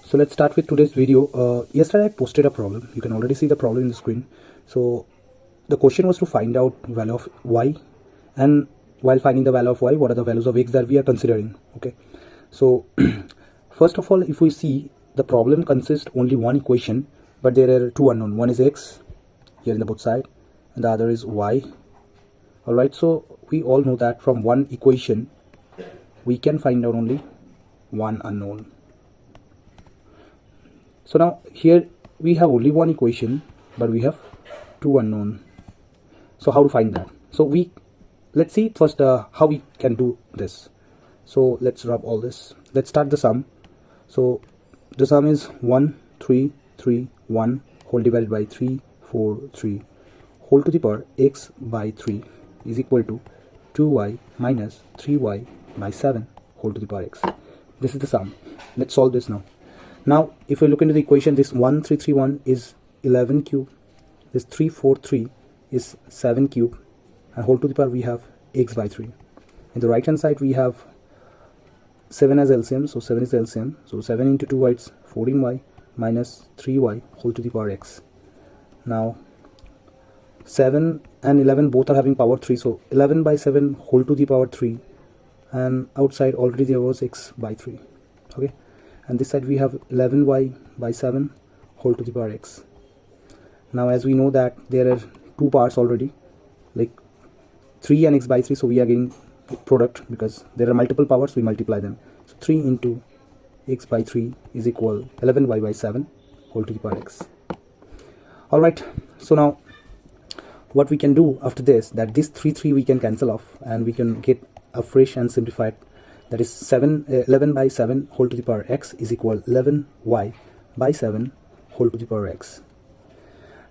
So let's start with today's video. Yesterday I posted a problem. You can already see the problem in the screen. So the question was to find out value of y, and while finding the value of y, what are the values of x that we are considering. Okay, so first of all, if we see, the problem consists only one equation, but there are two unknown. One is x here in the both side, and the other is y. Alright, so we all know that from one equation we can find out only one unknown. So now here we have only one equation, but we have two unknown. So how to find that? So let's see first how we can do this. So let's rub all this. Let's start the sum. So the sum is 1 3 3 1 whole divided by 3 4 3 whole to the power x by 3 is equal to 2y minus 3y by 7 whole to the power x. This is the sum. Let's solve this now. Now if we look into the equation, this 1331 is 11 cube, this 343 is 7 cube, and whole to the power we have x by 3. In the right hand side we have 7 as LCM, so 7 is LCM, so 7 into 2y it's 14y minus 3y whole to the power x. Now 7 and 11 both are having power 3, so 11 by 7 whole to the power 3, and outside already there was x by 3. Okay, and this side we have 11y by 7 whole to the power x. Now as we know that there are two parts already, like 3 and x by 3, so we are getting product because there are multiple powers, we multiply them. So 3 into x by 3 is equal 11y by 7 whole to the power x. Alright, so now what we can do after this, that this 3 we can cancel off and we can get a fresh and simplified, that is 11 by 7 whole to the power x is equal 11y by 7 whole to the power x.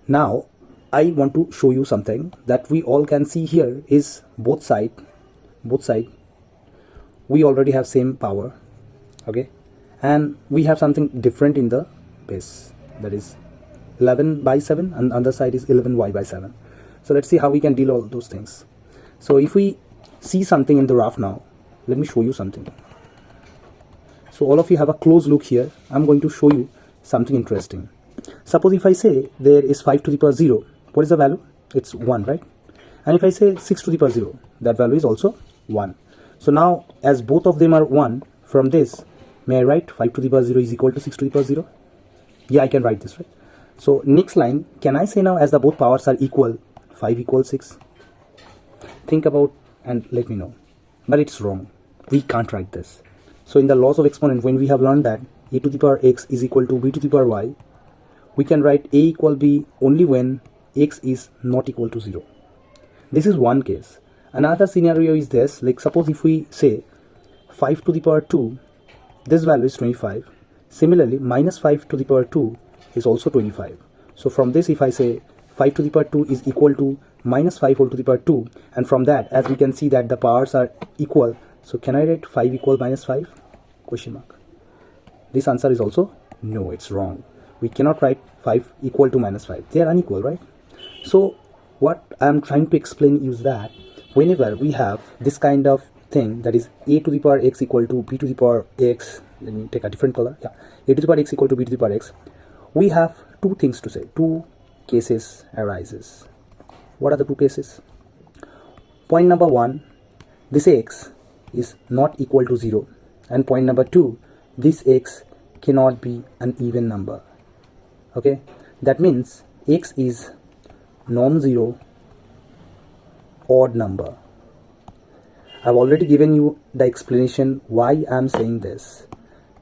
Now I want to show you something that we all can see here is both side we already have same power. Okay, and we have something different in the base, that is 11 by 7, and the other side is 11y by 7. So let's see how we can deal all those things. So if we see something in the graph now, let me show you something. So all of you have a close look here. I'm going to show you something interesting. Suppose if I say there is 5 to the power 0, what is the value? It's 1, right? And if I say 6 to the power 0, that value is also 1. So now as both of them are 1, from this may I write 5 to the power 0 is equal to 6 to the power 0? Yeah, I can write this, right? So next line, can I say now as the both powers are equal, 5 equals 6? Think about and let me know. But it's wrong. We can't write this. So in the laws of exponent, when we have learned that a to the power x is equal to b to the power y, we can write a equal b only when x is not equal to 0. This is one case. Another scenario is this, like suppose if we say 5 to the power 2, this value is 25. Similarly, minus 5 to the power 2 is also 25. So from this, if I say 5 to the power 2 is equal to minus 5 whole to the power 2, and from that, as we can see that the powers are equal, so can I write 5 equal minus 5? Question mark. This answer is also no, it's wrong. We cannot write 5 equal to minus 5. They are unequal, right? So what I am trying to explain is that whenever we have this kind of thing, that is a to the power x equal to b to the power x, let me take a different color. Yeah, a to the power x equal to b to the power x, we have two things to say. Two cases arises. What are the two cases? Point number 1, this x is not equal to 0, and point number 2, this x cannot be an even number. Okay, that means x is non-zero odd number. I've already given you the explanation why I'm saying this.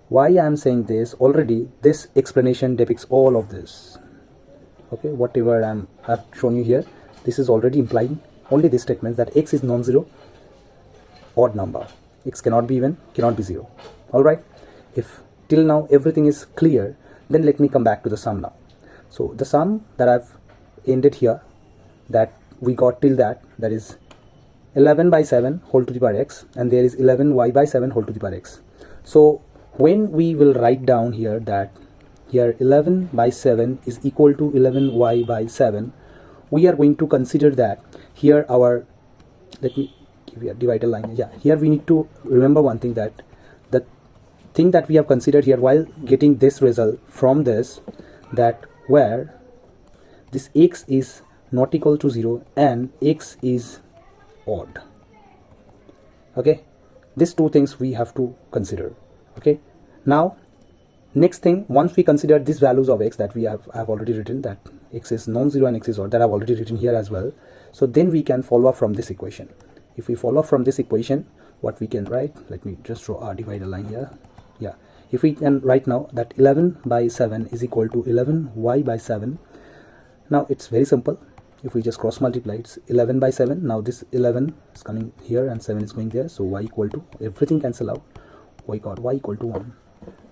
Why I'm saying this already, this explanation depicts all of this. Okay, whatever I've shown you here, this is already implying only this statement that x is non-zero odd number. X cannot be even, cannot be 0. Alright, if till now everything is clear, then let me come back to the sum now. So the sum that I've ended here, that we got till that is 11 by 7 whole to the power x, and there is 11y by 7 whole to the power x. So when we will write down here that here 11 by 7 is equal to 11y by 7, we are going to consider that here our, let me give you a divider line. Yeah, here we need to remember one thing, that the thing that we have considered here while getting this result from this, that where this x is not equal to 0 and x is odd. Okay, these two things we have to consider. Okay, now next thing, once we consider these values of x that we have already written, that x is non-zero and x is odd, that I've already written here as well. So then we can follow up from this equation. If we follow up from this equation, what we can write, let me just draw a divider line here. Yeah, if we can write now that 11 by 7 is equal to 11y by 7. Now it's very simple. If we just cross multiply, it's 11 by 7. Now this 11 is coming here and 7 is going there, so y equal to, everything cancel out, we got y equal to 1.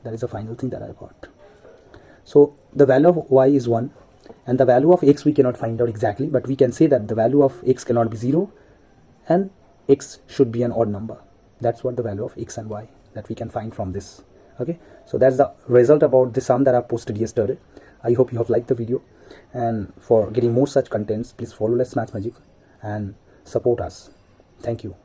That is the final thing that I got. So the value of y is 1 and the value of x we cannot find out exactly, but we can say that the value of x cannot be 0 and x should be an odd number. That's what the value of x and y that we can find from this. Okay, so that's the result about the sum that I posted yesterday. I hope you have liked the video, and for getting more such contents, please follow Let's Mathemagic and support us. Thank you.